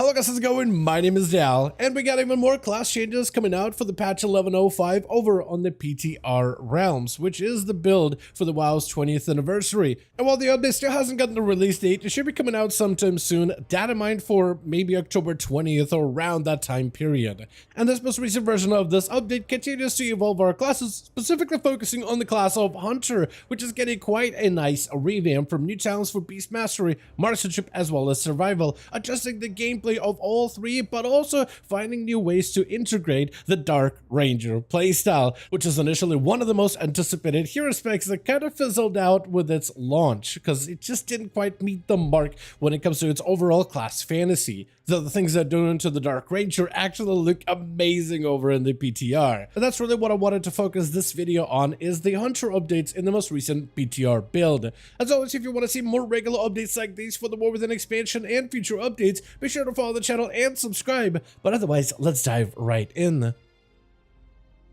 Hello guys, how's it going? My name is Dal, and we got even more class changes coming out for the patch 11.05 over on the PTR Realms, which is the build for the WoW's 20th anniversary. And while the update still hasn't gotten a release date, it should be coming out sometime soon, data mined for maybe October 20th or around that time period. And this most recent version of this update continues to evolve our classes, specifically focusing on the class of Hunter, which is getting quite a nice revamp from new talents for Beast Mastery, Marksmanship, as well as Survival, adjusting the gameplay of all three, but also finding new ways to integrate the Dark Ranger playstyle, which is initially one of the most anticipated hero specs that kind of fizzled out with its launch, because it just didn't quite meet the mark when it comes to its overall class fantasy. The things that do into the Dark Ranger actually look amazing over in the PTR. And that's really what I wanted to focus this video on, is the Hunter updates in the most recent PTR build. As always, if you want to see more regular updates like these for the War Within expansion and future updates, be sure to follow the channel and subscribe. But otherwise, let's dive right in.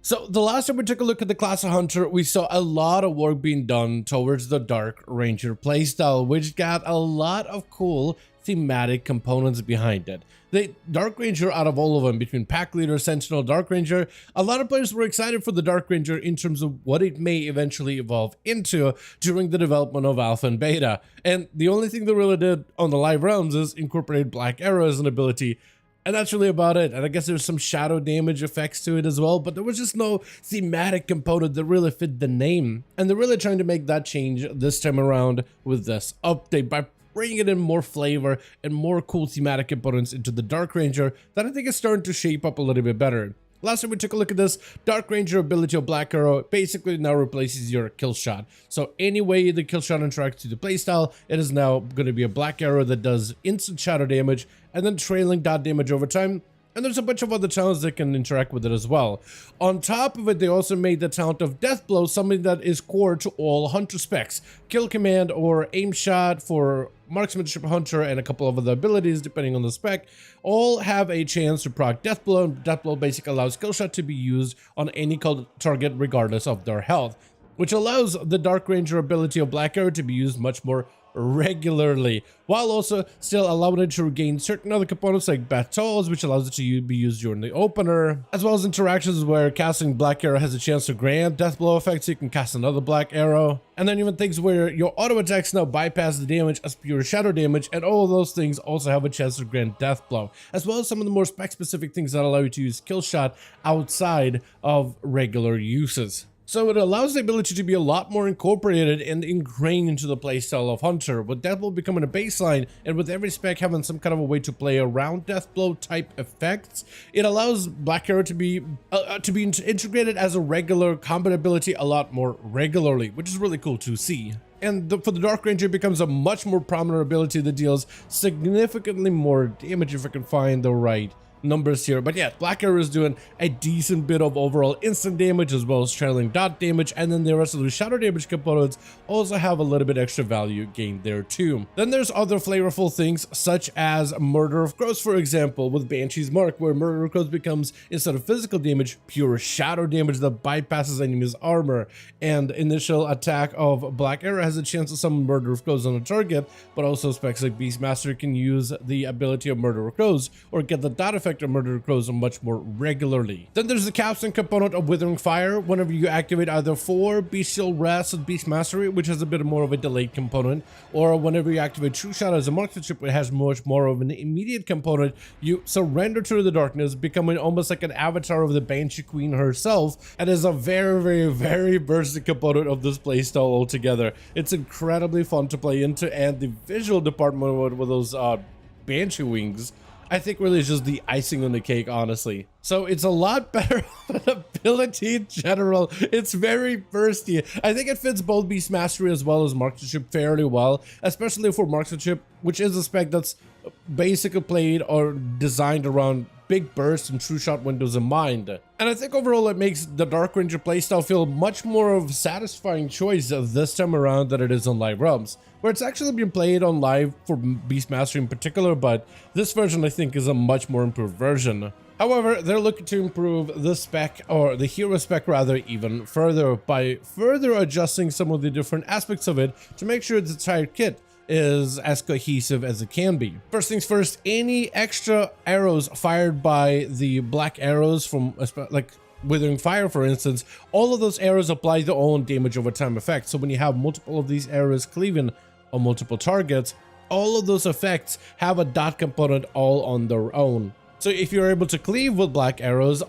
So the last time we took a look at the class of Hunter, we saw a lot of work being done towards the Dark Ranger playstyle, which got a lot of cool thematic components behind it. The Dark Ranger, out of all of them, between Pack Leader, Sentinel, Dark Ranger, a lot of players were excited for the Dark Ranger in terms of what it may eventually evolve into during the development of Alpha and Beta. And the only thing they really did on the live realms is incorporate Black Arrow as an ability. And that's really about it. And I guess there's some shadow damage effects to it as well, but there was just no thematic component that really fit the name. And they're really trying to make that change this time around with this update by bringing in more flavor and more cool thematic components into the Dark Ranger that I think is starting to shape up a little bit better. Last time we took a look at this, Dark Ranger ability of Black Arrow basically now replaces your kill shot. So any way the kill shot interacts to the playstyle, it is now going to be a Black Arrow that does instant shadow damage and then trailing dot damage over time. And there's a bunch of other talents that can interact with it as well. On top of it, they also made the talent of Death Blow something that is core to all Hunter specs. Kill Command or Aim Shot for Marksmanship Hunter and a couple of other abilities depending on the spec all have a chance to proc Death Blow. And Death Blow basically allows Kill Shot to be used on any target regardless of their health, which allows the Dark Ranger ability of Black Arrow to be used much more regularly, while also still allowing it to regain certain other components like battles, which allows it to be used during the opener, as well as interactions where casting Black Arrow has a chance to grant Death Blow effect, so you can cast another Black Arrow, and then even things where your auto attacks now bypass the damage as pure shadow damage, and all of those things also have a chance to grant Death Blow, as well as some of the more spec specific things that allow you to use Kill Shot outside of regular uses. So it allows the ability to be a lot more incorporated and ingrained into the playstyle of Hunter, with Death Blow becoming a baseline, and with every spec having some kind of a way to play around Death Blow type effects. It allows Black Arrow to be integrated as a regular combat ability a lot more regularly, which is really cool to see. And for the Dark Ranger, it becomes a much more prominent ability that deals significantly more damage if I can find the right numbers here. But yeah, Black Arrow is doing a decent bit of overall instant damage as well as trailing dot damage, and then the rest of the shadow damage components also have a little bit extra value gained there too. Then there's other flavorful things such as Murder of Crows, for example, with Banshee's Mark, where Murder of Crows becomes, instead of physical damage, pure shadow damage that bypasses enemies' armor, and initial attack of Black Arrow has a chance to summon Murder of Crows on a target, but also specs like Beastmaster can use the ability of Murder of Crows or get the dot effect of Murder of Crows much more regularly. Then there's the capstone component of Withering Fire, whenever you activate either for Bestial Wrath and Beast Mastery, which has a bit more of a delayed component, or whenever you activate True Shot as a marksmanship, it has much more of an immediate component. You surrender to the darkness, becoming almost like an avatar of the Banshee Queen herself, and is a very versatile component of this playstyle altogether. It's incredibly fun to play into, and the visual department with those Banshee wings, I think really is just the icing on the cake, honestly. So it's a lot better of an ability in general. It's very bursty. I think it fits both Beast Mastery as well as Marksmanship fairly well, especially for Marksmanship, which is a spec that's basically played or designed around big bursts and true shot windows in mind. And I think overall it makes the Dark Ranger playstyle feel much more of a satisfying choice this time around than it is on live realms, where it's actually been played on live for Beastmaster in particular, but this version I think is a much more improved version. However, they're looking to improve the spec, or the hero spec rather, even further by further adjusting some of the different aspects of it to make sure it's a tight kit. is as cohesive as it can be. First things first, any extra arrows fired by the black arrows from like Withering Fire, for instance, all of those arrows apply their own damage over time effect. So when you have multiple of these arrows cleaving on multiple targets, all of those effects have a dot component all on their own. So if you're able to cleave with black arrows,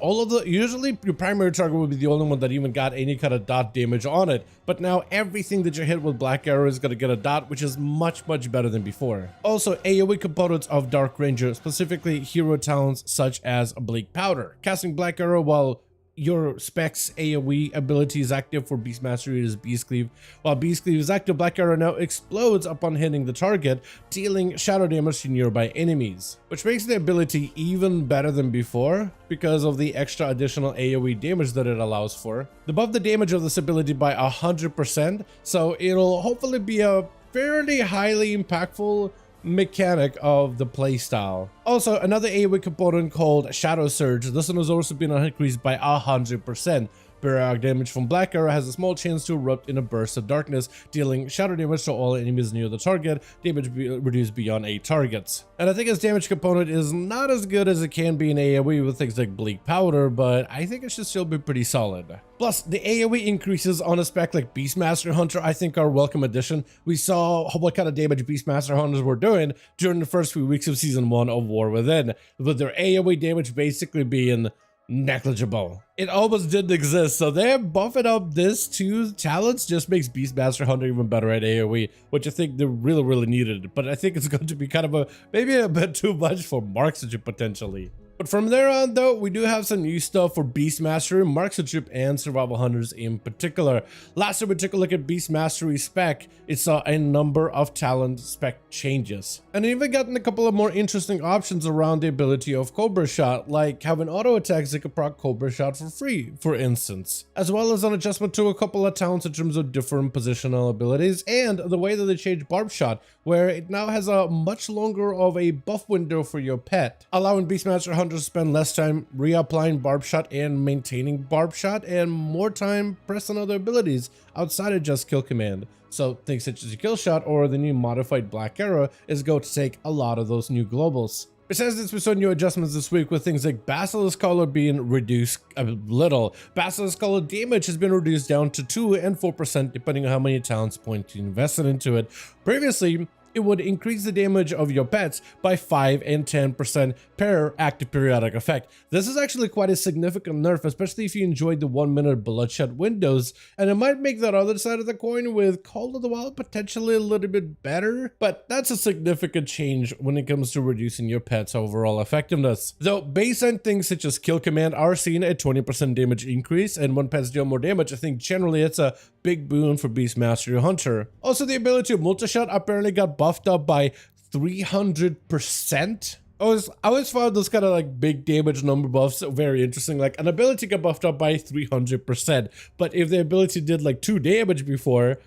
usually your primary target would be the only one that even got any kind of dot damage on it. But now everything that you hit with black arrow is going to get a dot, which is much better than before. Also, AoE components of Dark Ranger, specifically hero talents such as Bleak Powder. Casting black arrow while your spec's AoE ability is active for Beast Mastery is Beast Cleave. While Beast Cleave is active, Black Arrow now explodes upon hitting the target, dealing shadow damage to nearby enemies, which makes the ability even better than before because of the extra additional AoE damage that it allows for. They buff the damage of this ability by 100%, so it'll hopefully be a fairly highly impactful mechanic of the playstyle. Also, another AoE component called Shadow Surge. This one has also been increased by 100%. Barrack damage from Black Arrow has a small chance to erupt in a burst of darkness, dealing shadow damage to all enemies near the target, damage reduced beyond 8 targets. And I think its damage component is not as good as it can be in AoE with things like Bleak Powder, but I think it should still be pretty solid. Plus, the AoE increases on a spec like Beastmaster Hunter I think are a welcome addition. We saw what kind of damage Beastmaster Hunters were doing during the first few weeks of Season 1 of War Within, with their AoE damage basically being negligible. It almost didn't exist, so they're buffing up this two talents just makes Beastmaster Hunter even better at AoE, which I think they really needed, but I think it's going to be kind of maybe a bit too much for Marksmanship potentially. But from there on though, we do have some new stuff for Beast Mastery, Marksmanship, and Survival Hunters in particular. Last time we took a look at Beast Mastery spec, it saw a number of talent spec changes. And it even gotten a couple of more interesting options around the ability of Cobra Shot, like having auto attacks that could proc Cobra Shot for free, for instance. As well as an adjustment to a couple of talents in terms of different positional abilities, and the way that they changed Barb Shot, where it now has a much longer of a buff window for your pet, allowing Beastmaster Hunters to spend less time reapplying Barb Shot and maintaining Barb Shot, and more time pressing other abilities outside of just Kill Command. So things such as Kill Shot or the new modified Black Arrow is going to take a lot of those new globals. Besides this, we saw new adjustments this week with things like Basilisk Collar being reduced a little. Basilisk Collar damage has been reduced down to 2 and 4% depending on how many talents points you invested into it. Previously, it would increase the damage of your pets by 5 and 10% per active periodic effect. This is actually quite a significant nerf, especially if you enjoyed the 1-minute bloodshed windows, and it might make that other side of the coin with Call of the Wild potentially a little bit better, but that's a significant change when it comes to reducing your pet's overall effectiveness. Though baseline things such as Kill Command are seeing a 20% damage increase, and when pets deal more damage, I think generally it's a big boon for Beastmaster Hunter. Also, the ability of Multi-Shot apparently got buffed up by 300%. I always found those kind of like big damage number buffs very interesting. Like an ability got buffed up by 300%, but if the ability did like 2 damage before,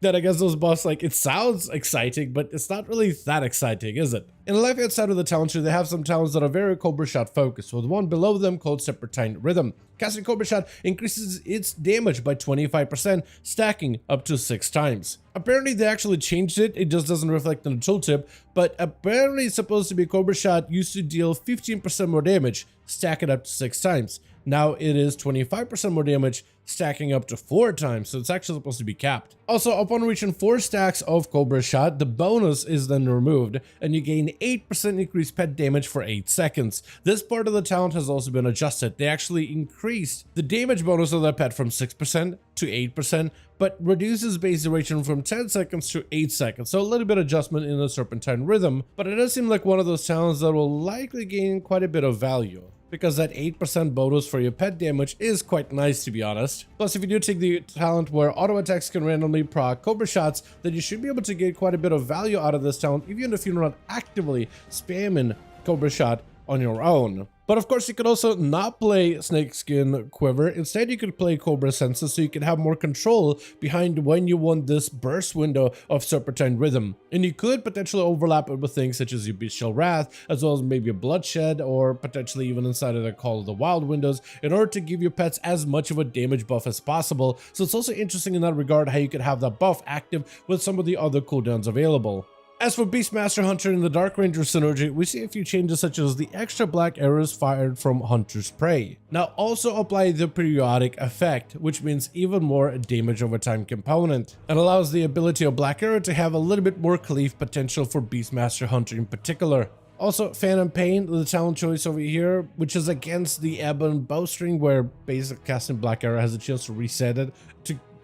then I guess those buffs, like, it sounds exciting, but it's not really that exciting, is it? In the left-hand side of the talent tree, they have some talents that are very Cobra Shot focused, with one below them called Serpentine Rhythm. Casting Cobra Shot increases its damage by 25%, stacking up to 6 times. Apparently they actually changed it, it just doesn't reflect on the tooltip, but apparently it's supposed to be Cobra Shot used to deal 15% more damage, stack it up to 6 times. Now it is 25% more damage, stacking up to 4 times, so it's actually supposed to be capped. Also, upon reaching 4 stacks of Cobra Shot, the bonus is then removed, and you gain 8% increased pet damage for 8 seconds. This part of the talent has also been adjusted. They actually increased the damage bonus of that pet from 6% to 8%, but reduces base duration from 10 seconds to 8 seconds, so a little bit of adjustment in the Serpentine Rhythm, but it does seem like one of those talents that will likely gain quite a bit of value, because that 8% bonus for your pet damage is quite nice, to be honest. Plus, if you do take the talent where auto attacks can randomly proc Cobra Shots, then you should be able to get quite a bit of value out of this talent, even if you're not actively spamming Cobra Shot on your own. But of course, you could also not play Snakeskin Quiver. Instead, you could play Cobra Senses, so you can have more control behind when you want this burst window of Serpentine Rhythm. And you could potentially overlap it with things such as your Bestial Wrath, as well as maybe a Bloodshed, or potentially even inside of the Call of the Wild windows, in order to give your pets as much of a damage buff as possible. So it's also interesting in that regard how you could have that buff active with some of the other cooldowns available. As for Beastmaster Hunter and the Dark Ranger synergy, we see a few changes such as the extra black arrows fired from Hunter's Prey. Now also apply the periodic effect, which means even more damage over time component. It allows the ability of Black Arrow to have a little bit more cleave potential for Beastmaster Hunter in particular. Also, Phantom Pain, the talent choice over here, which is against the Ebon Bowstring, where basic casting Black Arrow has a chance to reset it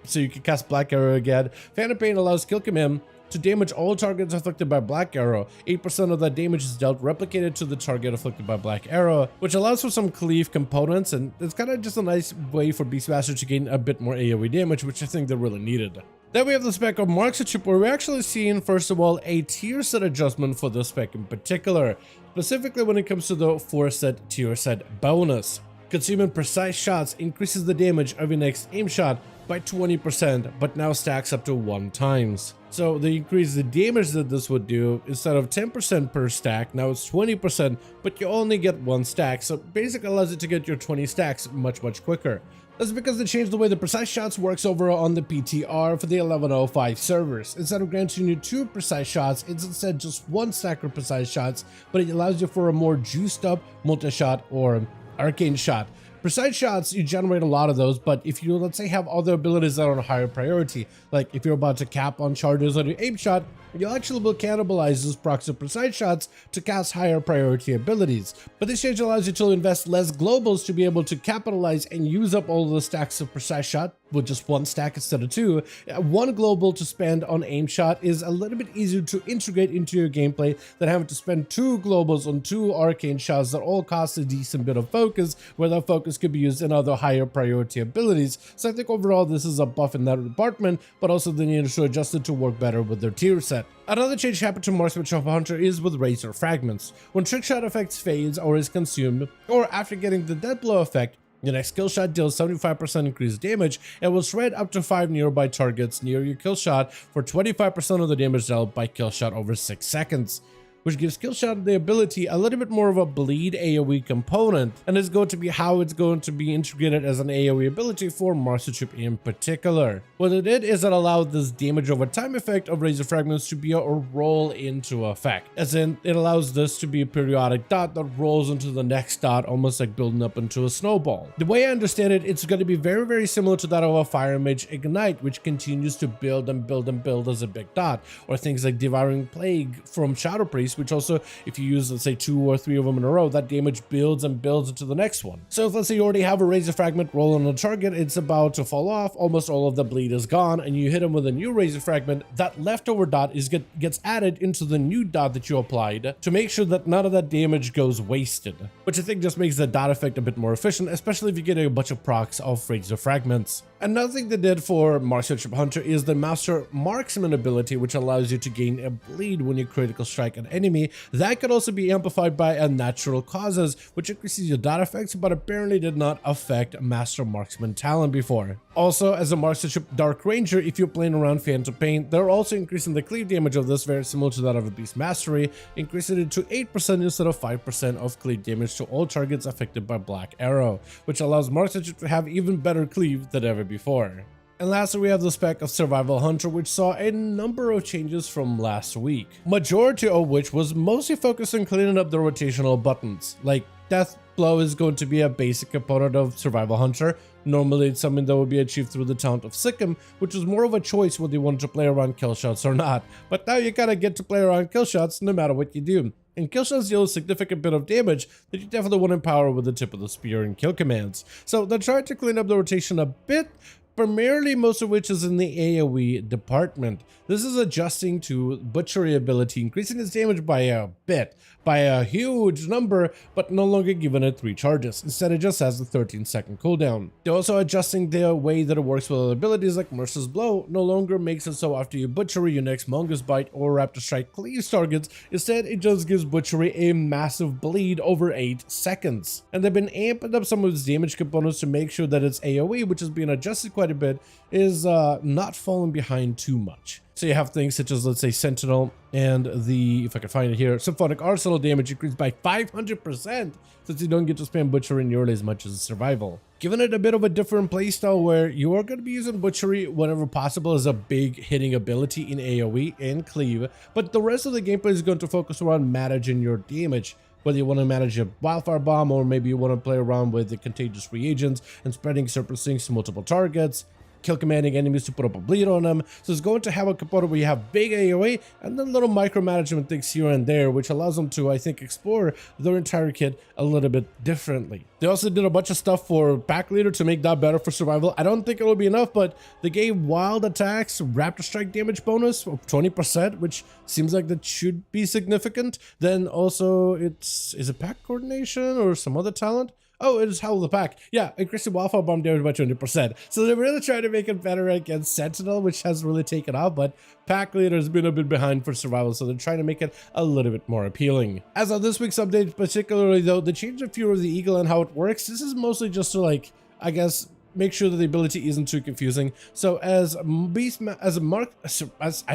so you can cast Black Arrow again. Phantom Pain allows Kill Command to damage all targets afflicted by Black Arrow. 8% of that damage is dealt replicated to the target afflicted by Black Arrow, which allows for some cleave components, and it's kind of just a nice way for Beastmaster to gain a bit more AoE damage, which I think they really needed. Then we have the spec of Marksmanship, where we're actually seeing, first of all, a tier set adjustment for this spec in particular, specifically when it comes to the 4-set tier set bonus. Consuming precise shots increases the damage of your next aim shot by 20%, but now stacks up to 1 times. So the increase the damage that this would do, instead of 10% per stack, now it's 20%, but you only get 1 stack, so basically allows you to get your 20 stacks much quicker. That's because they changed the way the precise shots works over on the PTR for the 1105 servers. Instead of granting you 2 precise shots, it's instead just 1 stack of precise shots, but it allows you for a more juiced up multi-shot or arcane shot. Precise shots, you generate a lot of those, but if you, let's say, have other abilities that are on a higher priority, like if you're about to cap on charges on your aim shot, you'll actually will cannibalize those procs of precise shots to cast higher priority abilities. But this change allows you to invest less globals to be able to capitalize and use up all of the stacks of precise shot with just 1 stack instead of 2. 1 global to spend on aim shot is a little bit easier to integrate into your gameplay than having to spend 2 globals on 2 arcane shots that all cost a decent bit of focus, where that focus could be used in other higher priority abilities. So I think overall this is a buff in that department, but also they need to adjust it to work better with their tier set. Another change happened to Marksmanship Hunter is with Razor Fragments. When trick shot effects fades or is consumed, or after getting the death blow effect, your next kill shot deals 75% increased damage and will shred up to 5 nearby targets near your kill shot for 25% of the damage dealt by kill shot over 6 seconds. Which gives Killshot the ability a little bit more of a bleed AoE component, and is going to be how it's going to be integrated as an AoE ability for Marksmanship in particular. What it did is it allowed this damage over time effect of Razor Fragments to be a roll into effect, as in it allows this to be a periodic dot that rolls into the next dot, almost like building up into a snowball. The way I understand it, it's going to be very similar to that of a Fire Mage Ignite, which continues to build and build as a big dot, or things like Devouring Plague from Shadow Priest, which also, if you use, let's say, 2 or 3 of them in a row, that damage builds and builds into the next one. So if, let's say, you already have a Razor Fragment roll on a target, it's about to fall off, almost all of the bleed is gone, and you hit them with a new Razor Fragment, that leftover dot gets added into the new dot that you applied to make sure that none of that damage goes wasted, which I think just makes the dot effect a bit more efficient, especially if you get a bunch of procs of Razor Fragments. Another thing they did for Marksmanship Hunter is the Master Marksman ability, which allows you to gain a bleed when you critical strike an enemy. That could also be amplified by unnatural causes, which increases your dot effects, but apparently did not affect Master Marksman talent before. Also, as a Marksmanship Dark Ranger, if you're playing around Phantom Pain, they're also increasing the cleave damage of this, very similar to that of a Beast Mastery, increasing it to 8% instead of 5% of cleave damage to all targets affected by Black Arrow, which allows Marksmanship to have even better cleave than ever before. And lastly, we have the spec of Survival Hunter, which saw a number of changes from last week, majority of which was mostly focused on cleaning up the rotational buttons. Like Death Blow is going to be a basic component of Survival Hunter. Normally it's something that would be achieved through the talent of Sikkim, which was more of a choice whether you wanted to play around kill shots or not. But now you gotta get to play around kill shots no matter what you do. And kill shots deal a significant bit of damage that you definitely want to empower with the tip of the spear and kill commands. So they're trying to clean up the rotation a bit, primarily most of which is in the AoE department. This is adjusting to Butchery ability, increasing its damage by a bit, by a huge number, but no longer giving it 3 charges. Instead, it just has a 13-second cooldown. They're also adjusting the way that it works with other abilities, like Merciless Blow no longer makes it so after you Butchery, your next Mongoose Bite or Raptor Strike cleaves targets. Instead, it just gives Butchery a massive bleed over 8 seconds. And they've been amping up some of its damage components to make sure that its AoE, which has been adjusted quite a bit, is not falling behind too much. So you have things such as, let's say, Sentinel and the, if I can find it here, Symphonic Arsenal damage increased by 500% since you don't get to spam Butchery nearly as much as Survival. giving it a bit of a different playstyle where you are going to be using Butchery whenever possible as a big hitting ability in AoE and Cleave, but the rest of the gameplay is going to focus around managing your damage. Whether you want to manage a Wildfire Bomb or maybe you want to play around with the contagious reagents and spreading Surplus Sinks to multiple targets, kill commanding enemies to put up a bleed on them. So it's going to have a component where you have big AoE and then little micromanagement things here and there, which allows them to, I think, explore their entire kit a little bit differently. They also did a bunch of stuff for Pack Leader to make that better for survival. I don't think it'll be enough, but they gave Wild Attacks Raptor Strike damage bonus of 20%, which seems like that should be significant. Then also is it Pack Coordination or some other talent? Oh, it is Howl the Pack. Yeah, increasing Wildfire Bomb damage by 20%. So they're really trying to make it better against Sentinel, which has really taken off, but Pack Leader has been a bit behind for survival, so they're trying to make it a little bit more appealing. As of this week's update, particularly though, the change of Fury of the Eagle and how it works, this is mostly just to, like, I guess, make sure that the ability isn't too confusing. So as I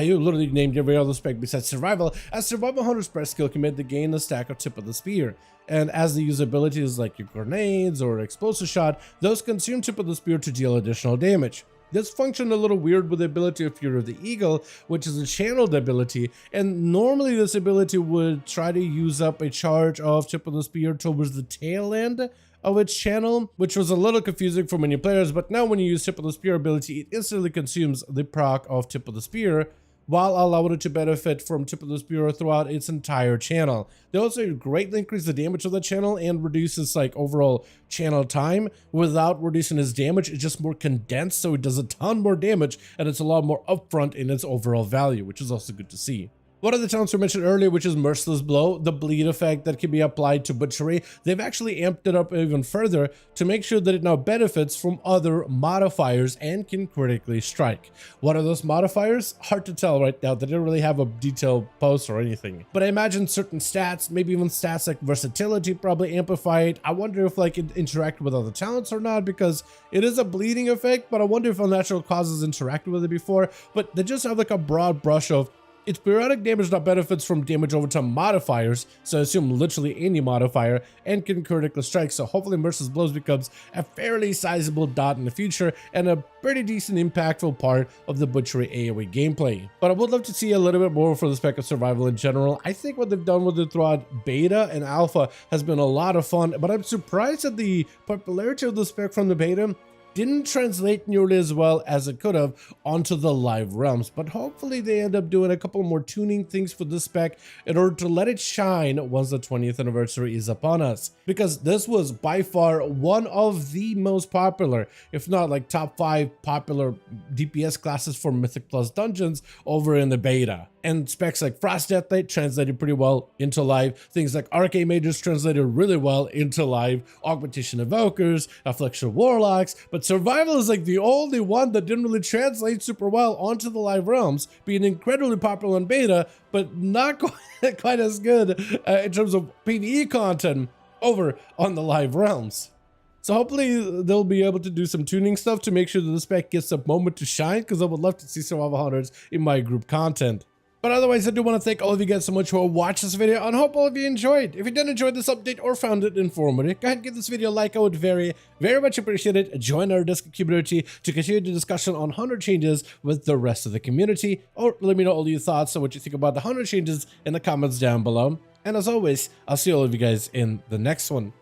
literally named every other spec besides survival, as survival hunters press skill commit to gain a stack of Tip of the Spear. And as the use abilities like your grenades or explosive shot, those consume Tip of the Spear to deal additional damage. This functioned a little weird with the ability of Fury of the Eagle, which is a channeled ability, and normally this ability would try to use up a charge of Tip of the Spear towards the tail end of its channel, which was a little confusing for many players, but now when you use Tip of the Spear ability, it instantly consumes the proc of Tip of the Spear, while allowing it to benefit from Tip of the Spear throughout its entire channel. They also greatly increase the damage of the channel and reduces like overall channel time without reducing its damage. It's just more condensed, so it does a ton more damage and it's a lot more upfront in its overall value, which is also good to see. One of the talents we mentioned earlier, which is Merciless Blow, the bleed effect that can be applied to Butchery, they've actually amped it up even further to make sure that it now benefits from other modifiers and can critically strike. What are those modifiers? Hard to tell right now. They didn't really have a detailed post or anything. But I imagine certain stats, maybe even stats like versatility, probably amplify it. I wonder if like it interacted with other talents or not, because it is a bleeding effect, but I wonder if unnatural causes interacted with it before. But they just have like a broad brush of its periodic damage that benefits from damage over time modifiers, so I assume literally any modifier, and can critically strike, so hopefully Merciless Blows becomes a fairly sizable dot in the future and a pretty decent impactful part of the Butchery AoE gameplay. But I would love to see a little bit more for the spec of survival in general. I think what they've done with it throughout beta and alpha has been a lot of fun, but I'm surprised at the popularity of the spec from the beta didn't translate nearly as well as it could have onto the live realms, but hopefully they end up doing a couple more tuning things for this spec in order to let it shine once the 20th anniversary is upon us, because this was by far one of the most popular, if not like top 5 popular DPS classes for Mythic Plus dungeons over in the beta. And specs like Frost Death Knight translated pretty well into live. Things like Arcane Mages translated really well into live. Augmentation Evokers, Affliction Warlocks. But Survival is like the only one that didn't really translate super well onto the live realms, being incredibly popular in beta, but not quite as good in terms of PvE content over on the live realms. So hopefully they'll be able to do some tuning stuff to make sure that the spec gets a moment to shine, because I would love to see Survival Hunters in my group content. But otherwise, I do want to thank all of you guys so much for watching this video, and hope all of you enjoyed. If you did enjoy this update or found it informative, go ahead and give this video a like. I would very much appreciate it. Join our Discord community to continue the discussion on 100 changes with the rest of the community, or let me know all your thoughts on what you think about the 100 changes in the comments down below. And as always, I'll see all of you guys in the next one.